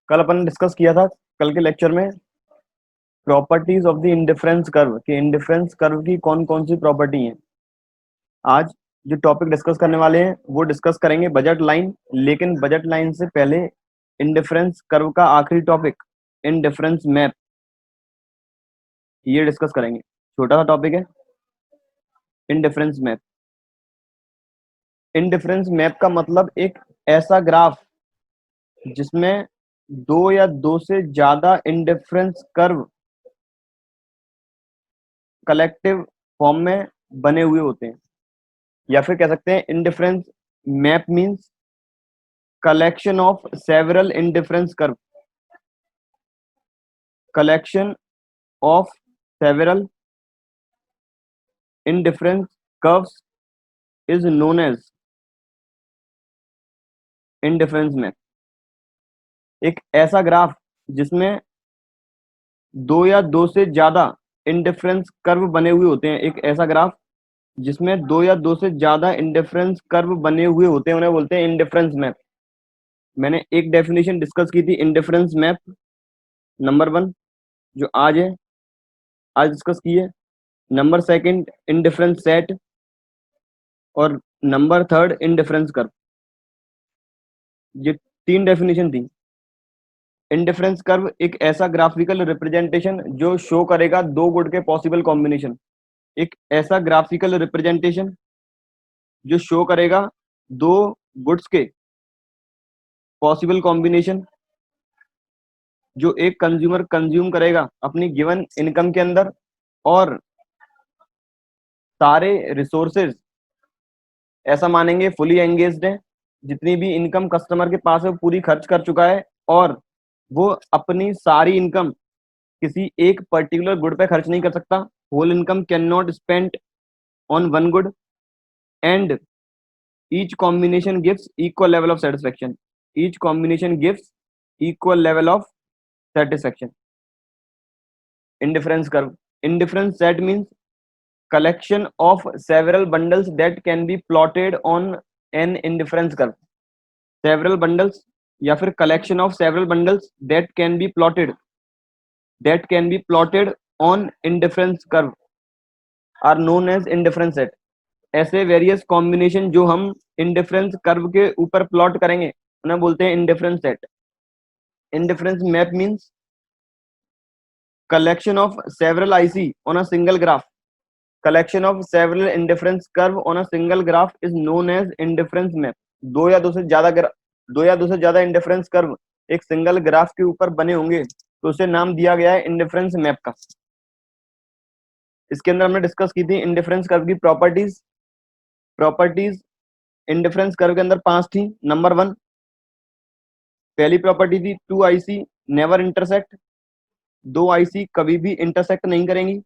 कल अपन ने डिस्कस किया था कल के लेक्चर में properties of the indifference curve कि इंडिफरेंस कर्व की कौन कौन सी प्रॉपर्टी हैं। आज जो टॉपिक डिस्कस करने वाले हैं वो डिस्कस करेंगे बजट लाइन, लेकिन बजट लाइन से पहले इंडिफरेंस कर्व का आखिरी टॉपिक इंडिफरेंस मैप ये डिस्कस करेंगे। छोटा सा टॉपिक है इंडिफरेंस मैप। इंडिफरेंस मैप का मतलब एक ऐसा ग्राफ जिसमें दो या दो से ज्यादा इंडिफरेंस कर्व कलेक्टिव फॉर्म में बने हुए होते हैं, या फिर कह सकते हैं indifference map means collection of several indifference curve. Collection of several indifference curves is known as indifference map. एक ऐसा ग्राफ जिसमें दो या दो से ज्यादा इंडिफरेंस कर्व बने हुए होते हैं, एक ऐसा ग्राफ जिसमें दो या दो से ज्यादा इंडिफरेंस कर्व बने हुए होते हैं उन्हें बोलते हैं इंडिफरेंस मैप। मैंने एक डेफिनेशन डिस्कस की थी इंडिफरेंस मैप नंबर 1 जो आज डिस्कस की है, नंबर सेकंड इंडिफरेंस सेट और नंबर थर्ड इंडिफरेंस कर्व। ये 3 डेफिनेशन थी। इंडिफरेंस कर्व एक ऐसा ग्राफिकल रिप्रेजेंटेशन जो शो करेगा दो गुड के पॉसिबल कॉम्बिनेशन। एक ऐसा ग्राफिकल रिप्रेजेंटेशन जो शो करेगा दो गुड्स के पॉसिबल कॉम्बिनेशन जो एक कंज्यूमर कंज्यूम करेगा अपनी गिवन इनकम के अंदर, और सारे रिसोर्सेज ऐसा मानेंगे फुली एंगेज्ड है। जितनी भी इनकम कस्टमर के पास है वो पूरी खर्च कर चुका है और वो अपनी सारी इनकम किसी एक पर्टिकुलर गुड पे खर्च नहीं कर सकता। Whole income can not spend on one good and each combination gives equal level of satisfaction. Each combination gives equal level of satisfaction. Indifference curve. Indifference set means collection of several bundles that can be plotted on an indifference curve. Several bundles या फिर collection of several bundles that can be plotted on indifference curve are known as indifference set. ऐसे various combination जो हम indifference curve के ऊपर plot करेंगे उन्हें बोलते हैं indifference set. Indifference map means collection of several IC on a single graph. Collection of several indifference curve on a single graph is known as indifference map. दो या दो से ज्यादा इंडिफरेंस कर्व एक सिंगल ग्राफ के ऊपर बने होंगे तो उसे नाम दिया गया है इंडिफरेंस मैप का। इसके अंदर हमने डिस्कस की थी इंडिफरेंस कर्व की प्रॉपर्टीज इंडिफरेंस कर्व के अंदर 5 थी। नंबर 1 पहली प्रॉपर्टी थी 2 IC नेवर इंटरसेक्ट। 2 IC कभी भी इंटरसेक्ट नहीं करेंगी।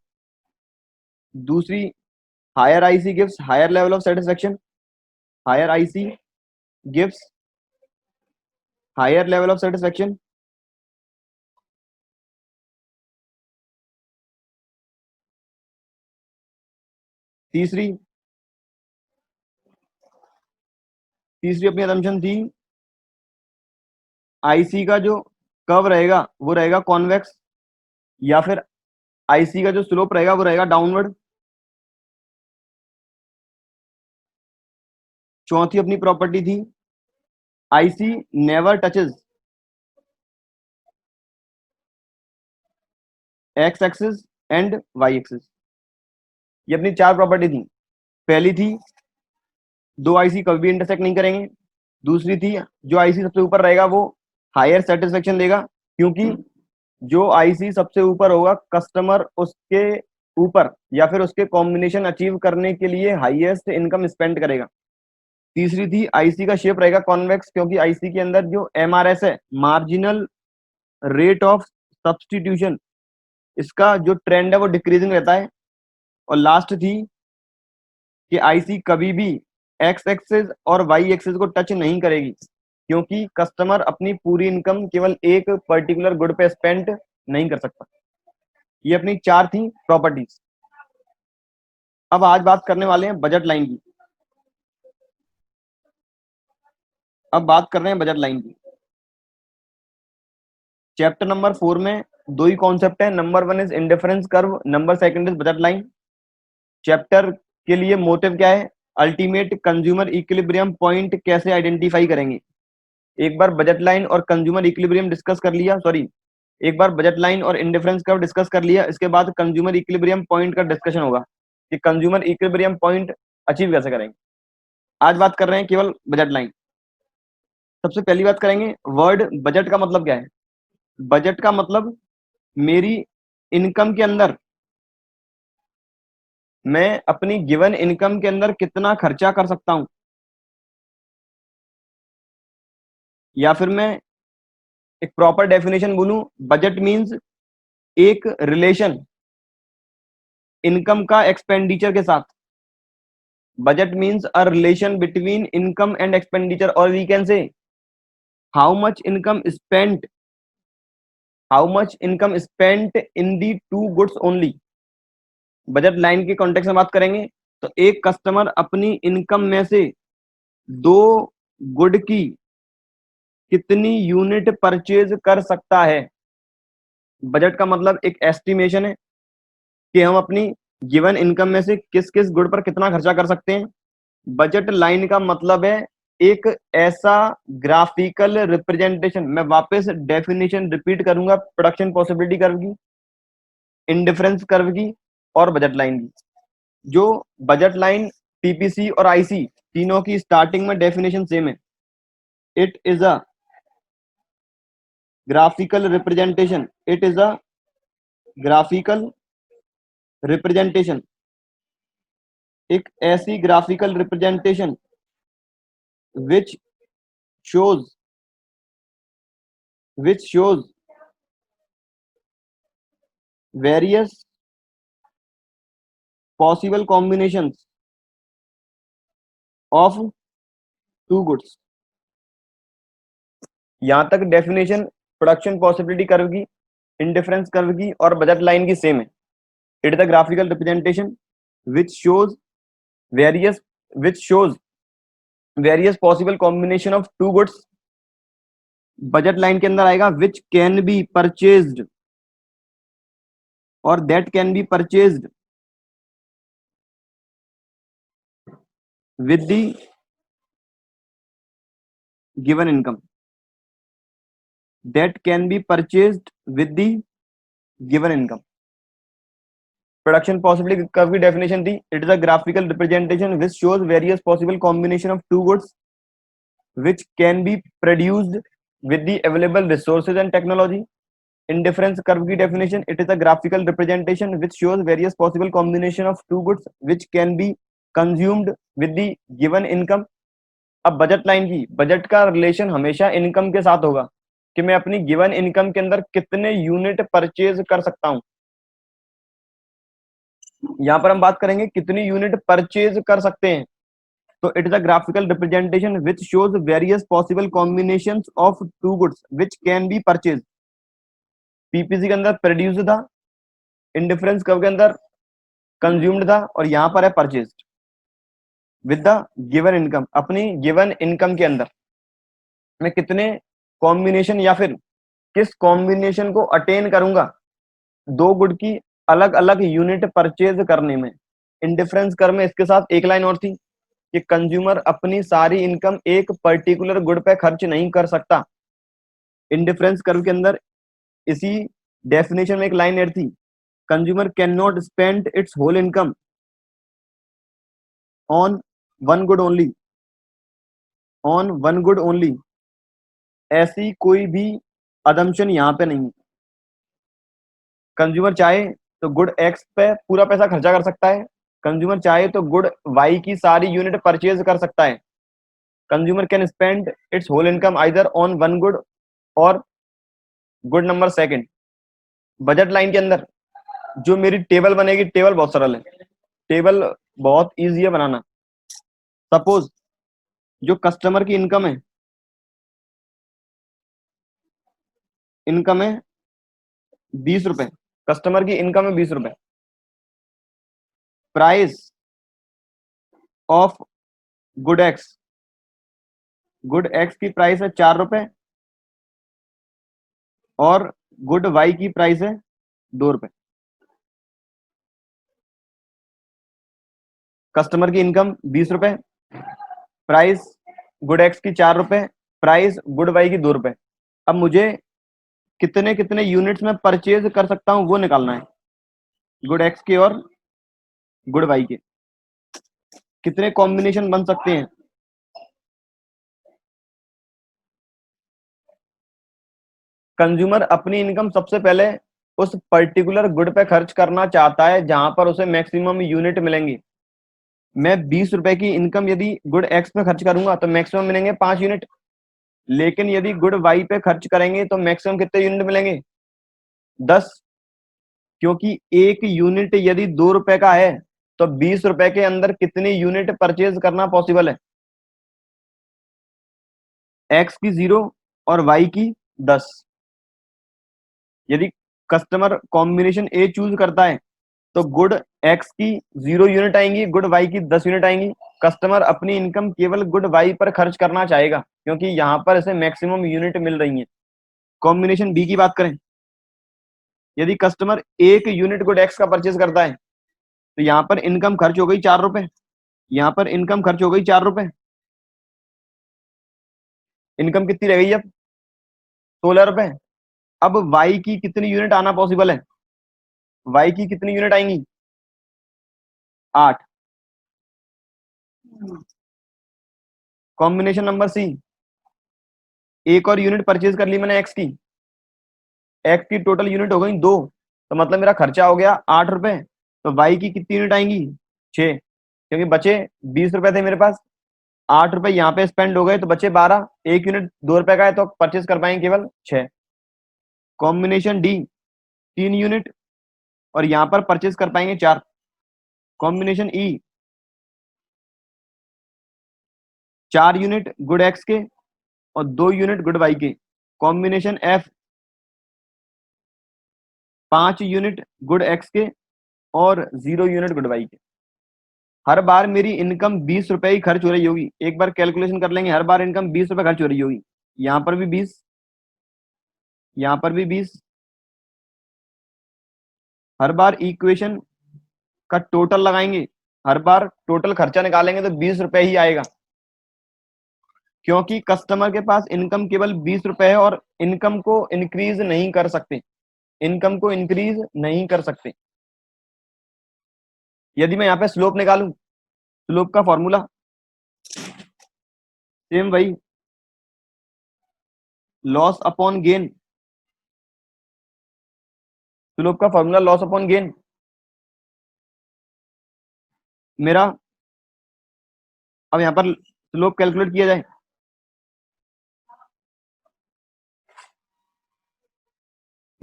दूसरी higher IC gives higher level of satisfaction. Higher IC gives higher level of satisfaction. तीसरी अपनी असम्पशन थी IC का जो कर्व रहेगा वो रहेगा कॉन्वेक्स, या फिर IC का जो स्लोप रहेगा वो रहेगा डाउनवर्ड। चौथी अपनी प्रॉपर्टी थी IC never touches x axis and y axis. ये अपनी 4 प्रॉपर्टी थी। पहली थी 2 IC कभी भी इंटरसेक्ट नहीं करेंगे। दूसरी थी जो IC सबसे ऊपर रहेगा वो हायर सेटिस्फेक्शन देगा, क्योंकि जो IC सबसे ऊपर होगा कस्टमर उसके ऊपर या फिर उसके कॉम्बिनेशन अचीव करने के लिए हाईएस्ट इनकम स्पेंड करेगा। तीसरी थी IC का शेप रहेगा कॉन्वेक्स, क्योंकि IC के अंदर जो MRS है मार्जिनल रेट ऑफ सब्सटीट्यूशन इसका जो ट्रेंड है वो डिक्रीजिंग रहता है। और लास्ट थी कि IC कभी भी एक्स एक्सिस और वाई एक्सिस को टच नहीं करेगी, क्योंकि कस्टमर अपनी पूरी इनकम केवल एक पर्टिकुलर गुड पे स्पेंड नहीं कर सकता। ये अपनी 4 थी प्रॉपर्टीज। अब आज बात करने वाले हैं बजट लाइन की। अब बात कर रहे हैं बजट लाइन की। चैप्टर नंबर 4 में दो ही कॉन्सेप्ट है, number 1 is indifference curve, number 2 is budget line. Chapter के लिए मोटिव क्या है, अल्टीमेट कंज्यूमर इक्विलिब्रियम पॉइंट कैसे आइडेंटिफाई करेंगे। एक बार बजट लाइन और कंज्यूमर इक्विलिब्रियम डिस्कस कर लिया, सॉरी एक बार बजट लाइन और इंडिफरेंस कर्व डिस्कस कर लिया, इसके बाद कंज्यूमर इक्विलिब्रियम पॉइंट का डिस्कशन होगा कि कंज्यूमर इक्विलिब्रियम पॉइंट अचीव कैसे करेंगे। आज बात कर रहे हैं केवल बजट लाइन। सबसे पहली बात करेंगे वर्ड बजट का मतलब क्या है। बजट का मतलब मेरी इनकम के अंदर, मैं अपनी गिवन इनकम के अंदर कितना खर्चा कर सकता हूं, या फिर मैं एक प्रॉपर डेफिनेशन बोलूं, बजट मींस एक रिलेशन इनकम का एक्सपेंडिचर के साथ। Budget means a relation between income and expenditure, और we can say how much income spent, how much income spent in the two goods only. Budget line के context में बात करेंगे तो एक कस्टमर अपनी इनकम में से दो गुड की कितनी यूनिट परचेज कर सकता है। बजट का मतलब एक एस्टिमेशन है कि हम अपनी गिवन इनकम में से किस किस गुड पर कितना खर्चा कर सकते हैं। बजट लाइन का मतलब है एक ऐसा ग्राफिकल रिप्रेजेंटेशन, मैं वापस डेफिनेशन रिपीट करूंगा, प्रोडक्शन पॉसिबिलिटी कर्व की, इंडिफरेंस कर्व की और बजट लाइन की। जो बजट लाइन, पीपीसी और आईसी तीनों की स्टार्टिंग में डेफिनेशन सेम है। It is a graphical representation, it is a graphical representation, एक ऐसी graphical representation which shows which shows various possible combinations of two goods। यहां तक डेफिनेशन प्रोडक्शन पॉसिबिलिटी कर्व की, इंडिफरेंस कर्व की और budget line की same है। It is the graphical representation which shows various which shows various possible combination of two goods। Budget line के अंदर आएगा which can be purchased और that can be purchased with the given income, that can be purchased with the given income। Production possibility curve की definition थी, it is a graphical representation which shows various possible combination of two goods which can be produced with the available resources and technology। Indifference curve की definition, it is a graphical representation which shows various possible combination of two goods which can be consumed with the given income। अब budget line की, budget का relation हमेशा income के साथ होगा कि मैं अपनी गिवन इनकम के अंदर कितने यूनिट परचेज कर सकता हूं। यहां पर हम बात करेंगे कितनी यूनिट परचेज कर सकते हैं, तो it is a graphical representation which shows various possible combinations of two goods which can be purchase. PPC के अंदर प्रोड्यूस था, इंडिफरेंस कर्व के अंदर कंज्यूम्ड था, और यहां पर है purchase with the given income. अपनी गिवन इनकम के अंदर मैं कितने कॉम्बिनेशन या फिर किस कॉम्बिनेशन को अटेन करूंगा दो गुड की अलग अलग यूनिट परचेज करने में। इंडिफरेंस कर्व में इसके साथ एक लाइन और थी कि कंज्यूमर अपनी सारी इनकम एक पर्टिकुलर गुड पे खर्च नहीं कर सकता। इंडिफरेंस कर्व के अंदर इसी डेफिनेशन में एक लाइन ऐड थी, consumer can not spend its whole income on one good only, on one good only. ऐसी कोई भी अदम्पशन यहां पे नहीं। कंज्यूमर चाहे तो गुड एक्स पे पूरा पैसा खर्चा कर सकता है, कंज्यूमर चाहे तो गुड वाई की सारी यूनिट परचेज कर सकता है। Consumer can spend its whole income either on one good और good number second. Budget line के अंदर जो मेरी टेबल बनेगी, टेबल बहुत सरल है, टेबल बहुत इजी है बनाना। सपोज जो कस्टमर की इनकम है 20 रुपए, कस्टमर की इनकम है 20 रुपए, price of good x, good x की प्राइस है 4 रुपए, और गुड वाई की प्राइस है 2 रुपए। कस्टमर की इनकम 20 रुपए, प्राइस गुड एक्स की 4 रुपए, प्राइस गुड वाई की 2 रुपए। अब मुझे कितने कितने यूनिट्स में परचेज कर सकता हूँ वो निकालना है, गुड एक्स के और गुड वाई के कितने कॉम्बिनेशन बन सकते हैं। कंज्यूमर अपनी इनकम सबसे पहले उस पर्टिकुलर गुड पे खर्च करना चाहता है जहां पर उसे मैक्सिमम यूनिट मिलेंगे। मैं 20 रुपए की इनकम यदि गुड एक्स पे खर्च करूंगा तो मैक्सिमम मिलेंगे 5 यूनिट, लेकिन यदि गुड वाई पे खर्च करेंगे तो मैक्सिमम कितने यूनिट मिलेंगे, 10। क्योंकि एक यूनिट यदि 2 रुपए का है तो 20 रुपए के अंदर कितनी यूनिट परचेज करना पॉसिबल है, एक्स की 0 और वाई की 10। यदि कस्टमर कॉम्बिनेशन ए चूज करता है तो गुड एक्स की 0 यूनिट आएंगी, गुड वाई की 10 यूनिट आएंगी। कस्टमर अपनी इनकम केवल गुड वाई पर खर्च करना चाहेगा क्योंकि यहाँ पर इसे मैक्सिमम यूनिट मिल रही है। कॉम्बिनेशन बी की बात करें, यदि कस्टमर 1 यूनिट गुड एक्स का परचेज करता है तो यहाँ पर इनकम खर्च हो गई 4 रुपए, यहाँ पर इनकम खर्च हो गई 4 रुपए। इनकम कितनी रह गई अब, 16 रुपए। अब वाई की कितनी यूनिट आना पॉसिबल है, वाई की कितनी यूनिट आएंगी, 8। कॉम्बिनेशन नंबर सी, एक और यूनिट परचेज कर ली मैंने एक्स की, एक्स की टोटल यूनिट हो गई 2, तो मतलब मेरा खर्चा हो गया 8 रुपए। तो वाई की कितनी यूनिट आएंगी, 6, क्योंकि बचे 20 रुपए थे मेरे पास, 8 रुपए यहाँ पे स्पेंड हो गए तो बचे 12। एक यूनिट 2 रुपए का है तो परचेज कर पाएंगे केवल 6। कॉम्बिनेशन डी, 3 यूनिट और यहाँ पर परचेज कर पाएंगे 4। Combination E, 4 unit good x के और 2 यूनिट गुड वाई के। Combination F, 5 unit good x के और 0 यूनिट गुड वाई के। हर बार मेरी इनकम 20 रुपए ही खर्च हो रही होगी, एक बार कैलकुलेशन कर लेंगे, हर बार इनकम 20 रुपए खर्च हो रही होगी। यहाँ पर भी 20, यहाँ पर भी 20। हर बार इक्वेशन का टोटल लगाएंगे, हर बार टोटल खर्चा निकालेंगे तो 20 रुपए ही आएगा, क्योंकि कस्टमर के पास इनकम केवल 20 रुपए है और इनकम को इंक्रीज नहीं कर सकते, इनकम को इंक्रीज नहीं कर सकते। यदि मैं यहाँ पे स्लोप निकालूं, स्लोप का फॉर्मूला सेम वही, लॉस अपॉन गेन। स्लोप का फॉर्मूला लॉस अपॉन गेन। मेरा अब यहाँ पर स्लोप कैलकुलेट किया जाए,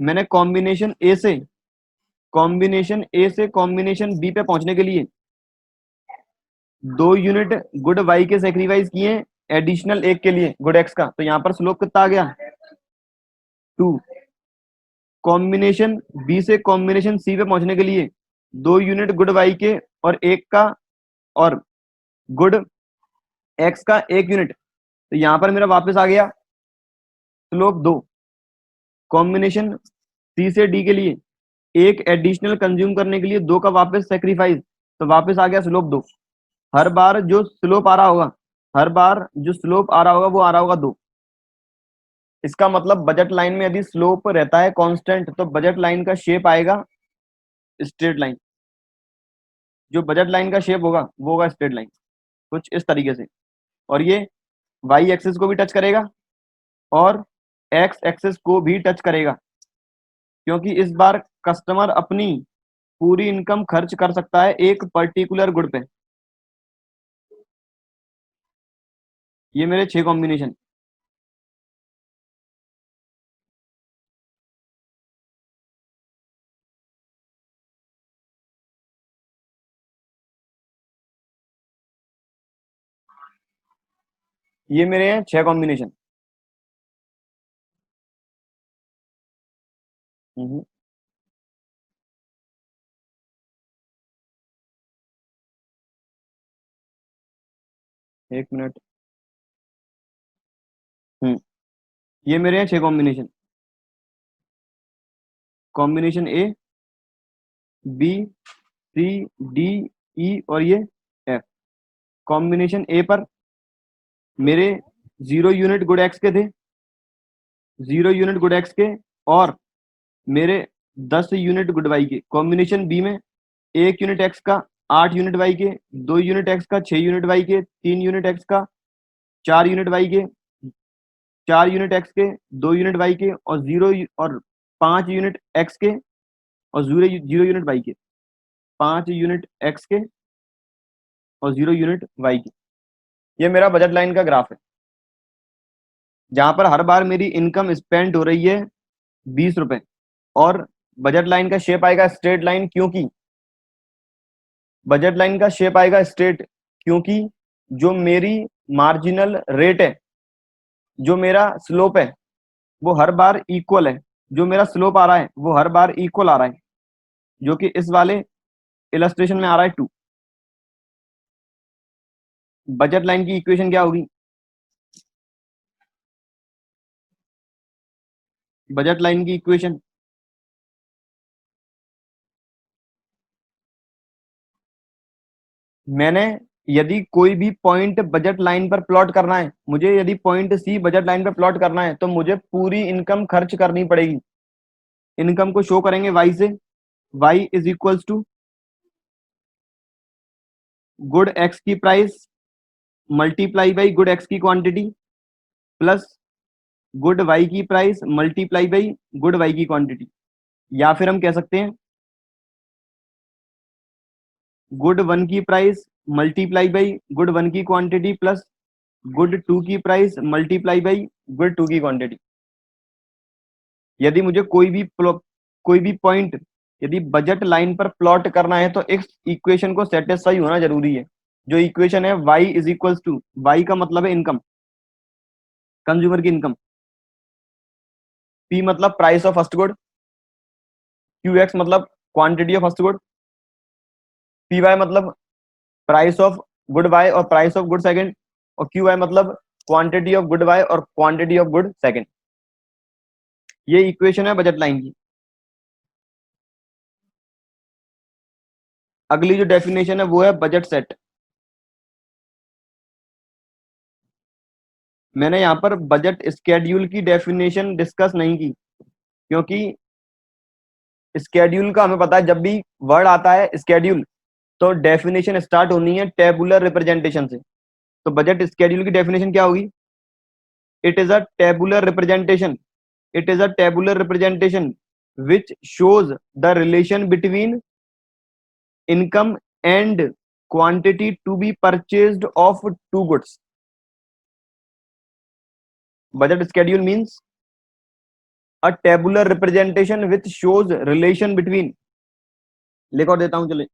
मैंने कॉम्बिनेशन ए से कॉम्बिनेशन बी पे पहुंचने के लिए 2 यूनिट गुड वाई के सेक्रीफाइस किए, एडिशनल एक के लिए गुड एक्स का, तो यहाँ पर स्लोप कितना आ गया, 2। कॉम्बिनेशन बी से कॉम्बिनेशन सी पे पहुंचने के लिए 2 यूनिट गुड वाई के और एक का और गुड एक्स का 1 यूनिट, तो यहाँ पर मेरा वापस आ गया स्लोप 2। कॉम्बिनेशन सी से डी के लिए एक एडिशनल कंज्यूम करने के लिए 2 का वापस सेक्रीफाइस, तो वापस आ गया स्लोप 2। हर बार जो स्लोप आ रहा होगा, हर बार जो स्लोप आ रहा होगा वो आ रहा होगा 2। इसका मतलब बजट लाइन में यदि स्लोप रहता है कांस्टेंट तो बजट लाइन का शेप आएगा स्ट्रेट लाइन, जो बजट लाइन का शेप होगा वो होगा स्ट्रेट लाइन, कुछ इस तरीके से। और ये वाई एक्सिस को भी टच करेगा और एक्स एक्सिस को भी टच करेगा, क्योंकि इस बार कस्टमर अपनी पूरी इनकम खर्च कर सकता है एक पर्टिकुलर गुड पे। ये मेरे 6 कॉम्बिनेशन। ये मेरे हैं 6 कॉम्बिनेशन। 1 मिनट। हम्म, ये मेरे हैं 6 कॉम्बिनेशन। कॉम्बिनेशन ए, बी, सी, डी, ई और ये एफ। कॉम्बिनेशन ए पर मेरे 0 यूनिट गुड एक्स के थे, 0 यूनिट गुड एक्स के, और मेरे 10 यूनिट गुड वाई के। कॉम्बिनेशन बी में 1 यूनिट एक्स का, 8 यूनिट वाई के, 2 यूनिट एक्स का, 6 यूनिट वाई के, 3 यूनिट एक्स का, 4 यूनिट वाई के, 4 यूनिट एक्स के, 2 यूनिट वाई के, और 0 और 5 यूनिट एक्स के और 0 यूनिट वाई के। 5 यूनिट एक्स के और 0 यूनिट वाई के। ये मेरा बजट लाइन का ग्राफ है, जहां पर हर बार मेरी इनकम स्पेंड हो रही है 20 रुपए। और बजट लाइन का शेप आएगा स्ट्रेट लाइन, क्योंकि बजट लाइन का शेप आएगा स्ट्रेट क्योंकि जो मेरी मार्जिनल रेट है, जो मेरा स्लोप है, वो हर बार इक्वल है। जो मेरा स्लोप आ रहा है वो हर बार इक्वल आ रहा है, जो कि इस वाले इलस्ट्रेशन में आ रहा है 2। बजट लाइन की इक्वेशन क्या होगी? बजट लाइन की इक्वेशन, मैंने यदि कोई भी पॉइंट बजट लाइन पर प्लॉट करना है, मुझे यदि पॉइंट सी बजट लाइन पर प्लॉट करना है, तो मुझे पूरी इनकम खर्च करनी पड़ेगी। इनकम को शो करेंगे वाई से। Y is equals to good x की price multiply by good x की क्वांटिटी प्लस गुड वाई की price multiply by good Y की क्वांटिटी। या फिर हम कह सकते हैं गुड 1 की प्राइस मल्टीप्लाई बाई गुड 1 की क्वांटिटी प्लस गुड 2 की प्राइस मल्टीप्लाई बाई गुड 2 की क्वांटिटी। यदि मुझे कोई भी पॉइंट यदि बजट लाइन पर प्लॉट करना है, तो इस इक्वेशन को सेटिस्फाई होना जरूरी है। जो इक्वेशन है y is equals to, y का मतलब है इनकम, कंज्यूमर की इनकम। p मतलब price of first good, qx मतलब quantity of first good, py मतलब प्राइस ऑफ गुड वाई और प्राइस ऑफ गुड सेकंड, और qy मतलब क्वांटिटी ऑफ गुड वाई और क्वांटिटी ऑफ गुड सेकंड। ये इक्वेशन है बजट लाइन की। अगली जो डेफिनेशन है वो है बजट सेट। मैंने यहाँ पर बजट स्केड्यूल की डेफिनेशन डिस्कस नहीं की, क्योंकि स्केड्यूल का हमें पता है, जब भी वर्ड आता है स्केड्यूल तो डेफिनेशन स्टार्ट होनी है टेबुलर रिप्रेजेंटेशन से। तो बजट स्केड्यूल की डेफिनेशन क्या होगी? It is a tabular representation, it is a tabular representation which shows the relation between income and quantity to be purchased of two goods. Budget schedule means a tabular representation which shows relation between, लिख और देता हूं चले,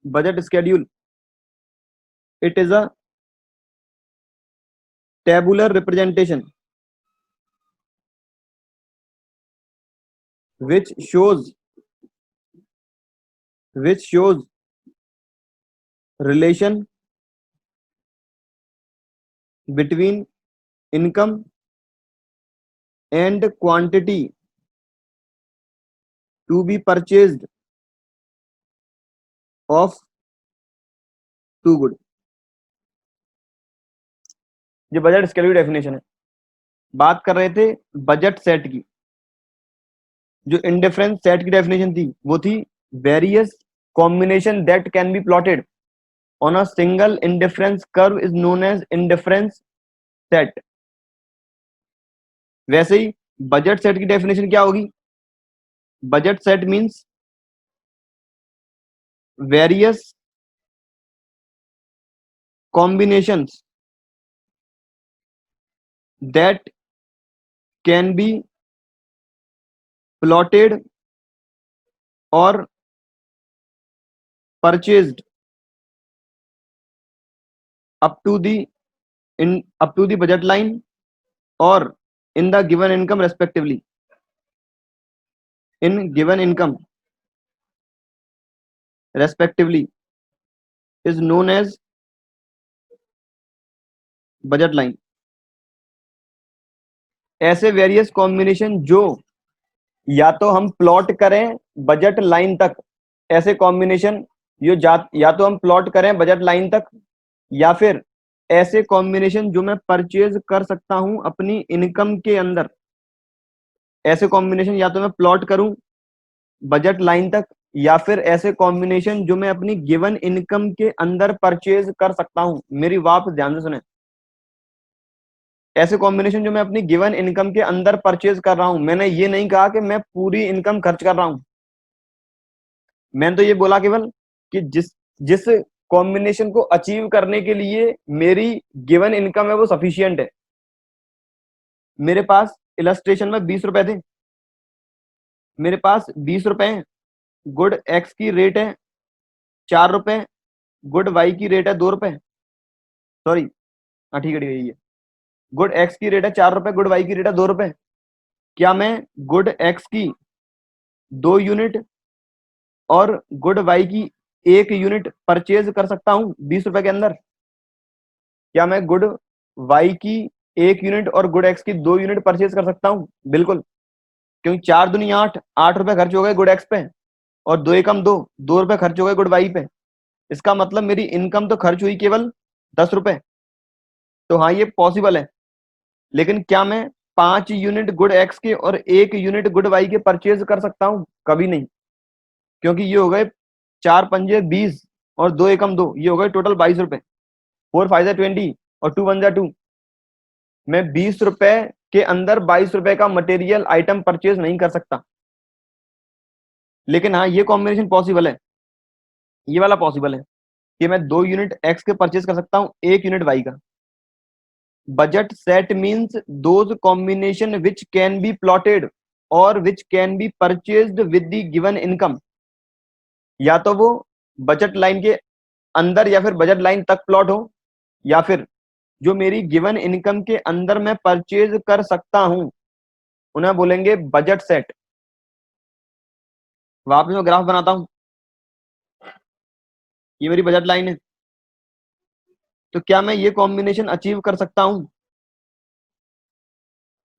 budget schedule, it is a tabular representation which shows relation between income and quantity to be purchased of two good. ये budget schedule definition है। बात कर रहे थे बजट सेट की। जो इंडिफरेंस सेट की डेफिनेशन थी वो थी various combination that can be plotted on a single indifference curve is known as indifference set. वैसे ही बजट सेट की डेफिनेशन क्या होगी? Budget set means various combinations that can be plotted और purchased up to the budget line or in the given income respectively. In given income respectively is known as budget line. ऐसे various combination जो या तो हम plot करें budget line तक ऐसे combination, या तो हम प्लॉट करें बजट लाइन तक, या फिर ऐसे कॉम्बिनेशन जो मैं परचेज कर सकता हूं अपनी इनकम के अंदर। ऐसे कॉम्बिनेशन या तो मैं प्लॉट करूं बजट लाइन तक, या फिर ऐसे कॉम्बिनेशन जो मैं अपनी गिवन इनकम के अंदर परचेज कर सकता हूं। मेरी बात ध्यान से सुने, ऐसे कॉम्बिनेशन जो मैं अपनी गिवन इनकम के अंदर परचेज कर रहा हूं। मैंने ये नहीं कहा कि मैं पूरी इनकम खर्च कर रहा हूं, मैंने तो ये बोला केवल कि जिस जिस कॉम्बिनेशन को अचीव करने के लिए मेरी गिवन इनकम है वो सफिशियंट है। मेरे पास इलस्ट्रेशन में 20 रुपए थे, मेरे पास 20 रुपए हैं, गुड एक्स की रेट है 4 रुपए, गुड वाई की रेट है 2 रुपए, सॉरी, हाँ ठीक है ठीक है, ये गुड एक्स की रेट है 4 रुपए, गुड वाई की रेट है 2 रुपए। क्या मैं गुड एक्स की 2 यूनिट और गुड वाई की 1 यूनिट परचेज कर सकता हूँ 20 रुपए के अंदर? क्या मैं गुड वाई की 1 यूनिट और गुड एक्स की 2 यूनिट परचेज कर सकता हूँ? बिल्कुल, क्योंकि 4 दूनी 8, 8 रुपए खर्च हो गए गुड एक्स पे, और 2 एकम 2, 2 रुपए खर्च हो गए गुड वाई पे। इसका मतलब मेरी इनकम तो खर्च हुई केवल 10 रुपए। तो हाँ, ये पॉसिबल है। लेकिन क्या मैं 5 यूनिट गुड एक्स के और 1 यूनिट गुड वाई के परचेज कर सकता हूँ? कभी नहीं, क्योंकि ये हो गए 4 पंजे 20 और 2 एकम 2, ये हो गए टोटल 22 रुपए। 4 5 20 और 2 1 2। मैं 20 रुपए के अंदर 22 रुपए का मटेरियल आइटम परचेज नहीं कर सकता। लेकिन हाँ, ये कॉम्बिनेशन पॉसिबल है, ये वाला पॉसिबल है कि मैं 2 यूनिट एक्स के परचेज कर सकता हूँ 1 यूनिट वाई का। Budget set means those combination which can be plotted और which can be purchased with the given income. या तो वो बजट लाइन के अंदर या फिर बजट लाइन तक प्लॉट हो, या फिर जो मेरी गिवन इनकम के अंदर मैं परचेज कर सकता हूं उन्हें बोलेंगे बजट सेट। वापस मैं ग्राफ बनाता हूं, ये मेरी बजट लाइन है। तो क्या मैं ये कॉम्बिनेशन अचीव कर सकता हूं?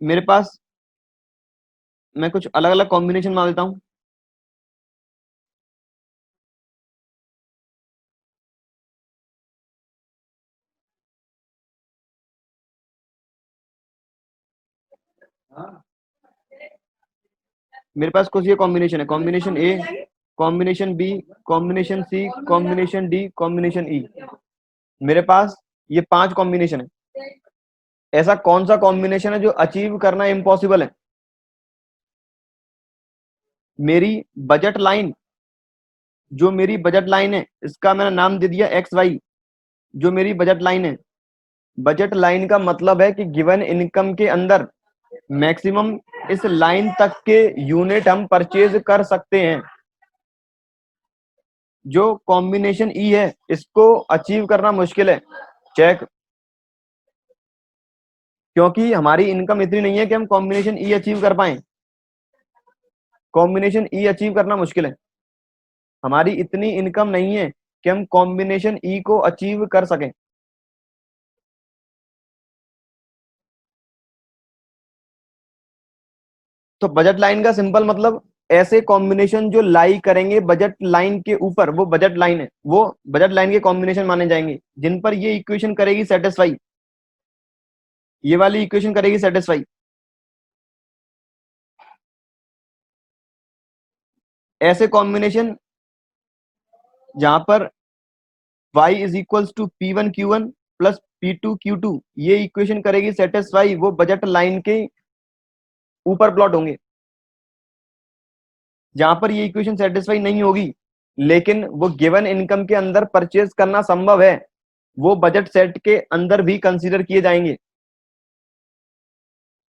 मेरे पास, मैं कुछ अलग अलग कॉम्बिनेशन मान लेता हूं। मेरे पास कुछ ये कॉम्बिनेशन है, कॉम्बिनेशन ए, कॉम्बिनेशन बी, कॉम्बिनेशन सी, कॉम्बिनेशन डी, कॉम्बिनेशन ई। मेरे पास ये 5 कॉम्बिनेशन है। ऐसा कौन सा कॉम्बिनेशन है जो अचीव करना इम्पॉसिबल है? मेरी बजट लाइन, जो मेरी बजट लाइन है इसका मैंने नाम दे दिया एक्स वाई। जो मेरी बजट लाइन है, बजट लाइन का मतलब है कि गिवन इनकम के अंदर मैक्सिमम इस लाइन तक के यूनिट हम परचेज कर सकते हैं। जो कॉम्बिनेशन ई है इसको अचीव करना मुश्किल है, चेक, क्योंकि हमारी इनकम इतनी नहीं है कि हम कॉम्बिनेशन ई अचीव कर पाए। कॉम्बिनेशन ई अचीव करना मुश्किल है, हमारी इतनी इनकम नहीं है कि हम कॉम्बिनेशन ई को अचीव कर सकें। तो बजट लाइन का सिंपल मतलब ऐसे कॉम्बिनेशन जो लाई करेंगे बजट लाइन के ऊपर, वो बजट लाइन है, वो बजट लाइन के कॉम्बिनेशन माने जाएंगे जिन पर ये इक्वेशन करेगी सेटिस्फाई, ये वाली इक्वेशन करेगी सेटिस्फाई। ऐसे कॉम्बिनेशन जहां पर y is equals to P1 Q1 plus P2 Q2, ये इक्वेशन करेगी सेटिस्फाई, वो बजट लाइन के ऊपर प्लॉट होंगे। जहां पर ये इक्वेशन सेटिस्फाई नहीं होगी लेकिन वो गिवन इनकम के अंदर परचेज करना संभव है, वो बजट सेट के अंदर भी कंसीडर किए जाएंगे।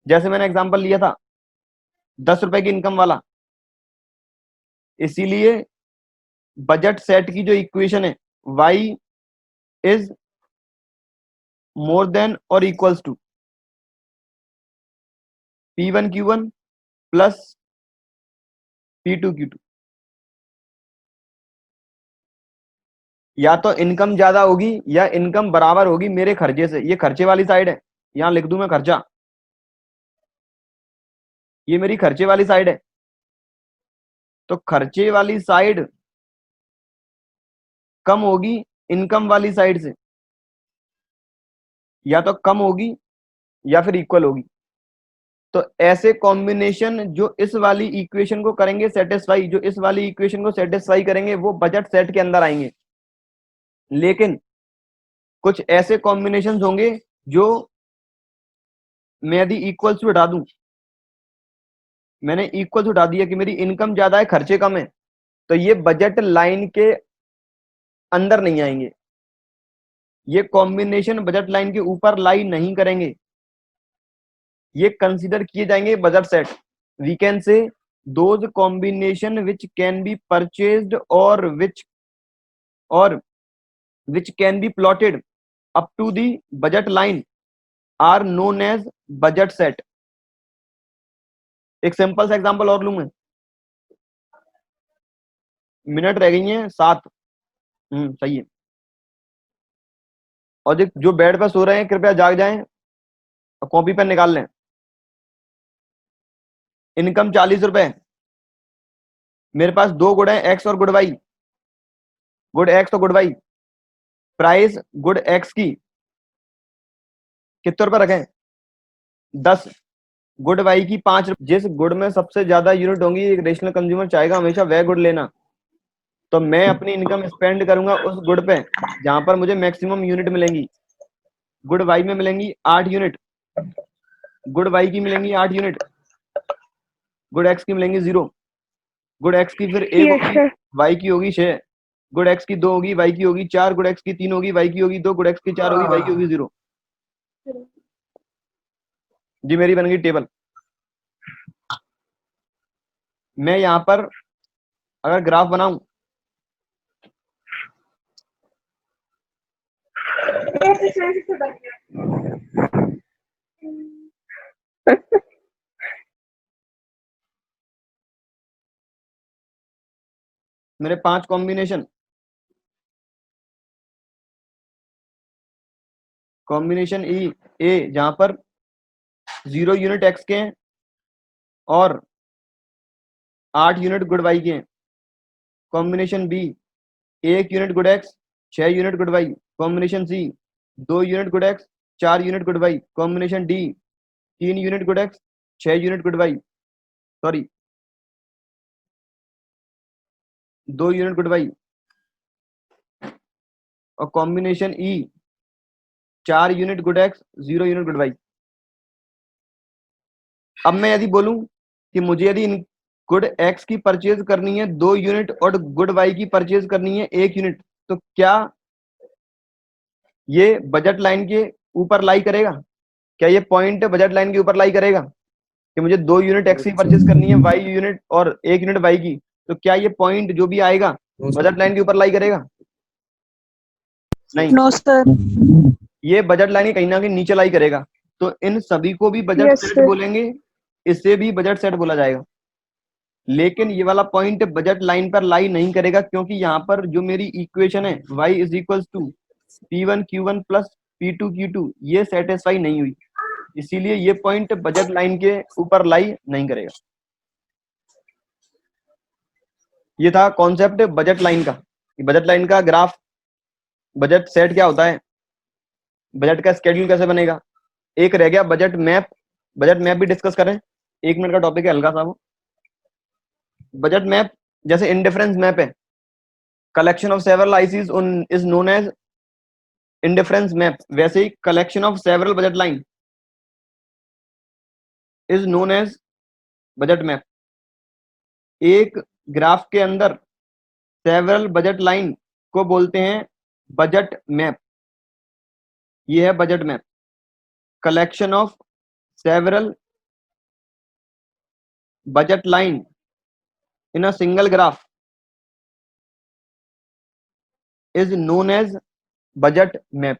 जैसे मैंने एग्जांपल लिया था 10 रुपए की इनकम वाला, इसीलिए बजट सेट की जो इक्वेशन है y इज मोर देन और equals to P1 Q1 plus P2 Q2। या तो इनकम ज्यादा होगी या इनकम बराबर होगी मेरे खर्चे से। ये खर्चे वाली साइड है, यहां लिख दूं मैं खर्चा, ये मेरी खर्चे वाली साइड है। तो खर्चे वाली साइड कम होगी इनकम वाली साइड से, या तो कम होगी या फिर इक्वल होगी। तो ऐसे कॉम्बिनेशन जो इस वाली इक्वेशन को करेंगे सेटिस्फाई, जो इस वाली इक्वेशन को सेटिस्फाई करेंगे, वो बजट सेट के अंदर आएंगे। लेकिन कुछ ऐसे कॉम्बिनेशन होंगे जो, मैं यदि इक्वल से उठा दूं, मैंने इक्वल से उठा दिया कि मेरी इनकम ज्यादा है खर्चे कम है, तो ये बजट लाइन के अंदर नहीं आएंगे, ये कॉम्बिनेशन बजट लाइन के ऊपर लाई नहीं करेंगे, ये कंसीडर किए जाएंगे budget set. We can say those combination which can be purchased और which can be plotted up to the budget line are known as budget set. एक सिंपल सा एग्जांपल और लूंगा, मिनट रह गई हैं 7। सही है। और जो बेड पर सो रहे हैं कृपया जाग जाएं और कॉपी पेन निकाल लें। इनकम 40 रुपए, मेरे पास दो गुड़ है, एक्स और गुड़ वाई। गुड एक्स तो good y, price good x की कितने रुपए रखें? 10। गुड वाई की 5 रुपए। जिस गुड में सबसे ज्यादा यूनिट होंगी, एक रेशनल कंज्यूमर चाहेगा हमेशा वह गुड लेना। तो मैं अपनी इनकम स्पेंड करूंगा उस गुड पे जहां पर मुझे मैक्सिमम यूनिट मिलेंगी। गुड वाई में मिलेंगी 8 यूनिट, गुड वाई की मिलेंगी 8 यूनिट, गुड एक्स की मिलेंगी 0। गुड एक्स की फिर 1 होगी, वाई की होगी 6। गुड एक्स की 2 होगी, वाई की होगी 4। गुड एक्स की 3 होगी, वाई की होगी 2। गुड एक्स की 4 होगी, वाई की होगी 0। जी मेरी बन गई टेबल। मैं यहाँ पर अगर ग्राफ बनाऊं, मेरे 5 कॉम्बिनेशन, कॉम्बिनेशन ए जहां पर 0 यूनिट एक्स के हैं और 8 यूनिट गुड वाई के हैं। Combination B 1 unit good X, 6 unit good Y. Combination C 2 unit good X, 4 unit good Y. Combination D 3 unit good X, 6 unit good Y, sorry 2 unit good Y. और combination E 4 unit good X, 0 unit good Y. अब मैं यदि बोलूं कि मुझे यदि good x की purchase करनी है 2 यूनिट और गुड वाई की परचेज करनी है 1 यूनिट, तो क्या ये बजट लाइन के ऊपर लाई करेगा? क्या ये पॉइंट बजट लाइन के ऊपर लाई करेगा कि मुझे 2 यूनिट एक्स की परचेज करनी है, वाई यूनिट और 1 यूनिट वाई की? तो क्या ये पॉइंट जो भी आएगा बजट लाइन के ऊपर लाई करेगा? नहीं, नो सर। ये बजट लाइन के कहीं ना कहीं नीचे लाई करेगा। तो इन सभी को भी बजट यस सेट सर। बोलेंगे, इसे भी बजट सेट बोला जाएगा। लेकिन ये वाला पॉइंट बजट लाइन पर लाई नहीं करेगा, क्योंकि यहाँ पर जो मेरी इक्वेशन है y is equal to P1Q1 plus P2Q2 ये सेटिस्फाई नहीं हुई, इसीलिए ये पॉइंट बजट लाइन के ऊपर लाई नहीं करेगा। ये था कॉन्सेप्ट बजट लाइन का। बजट लाइन का ग्राफ, बजट सेट क्या होता है, बजट का स्केड्यूल कैसे बनेगा। एक रह गया बजट मैप, बजट मैप भी डिस्कस करें, 1 मिनट का टॉपिक है हल्का सा वो। बजट मैप जैसे इंडिफरेंस मैप है, collection of several ICs is known as indifference map, वैसे ही collection of several budget line is known as budget map. एक ग्राफ के अंदर सेवरल बजट लाइन को बोलते हैं बजट मैप। ये है budget map, collection of several budget line in a single graph is known as budget map.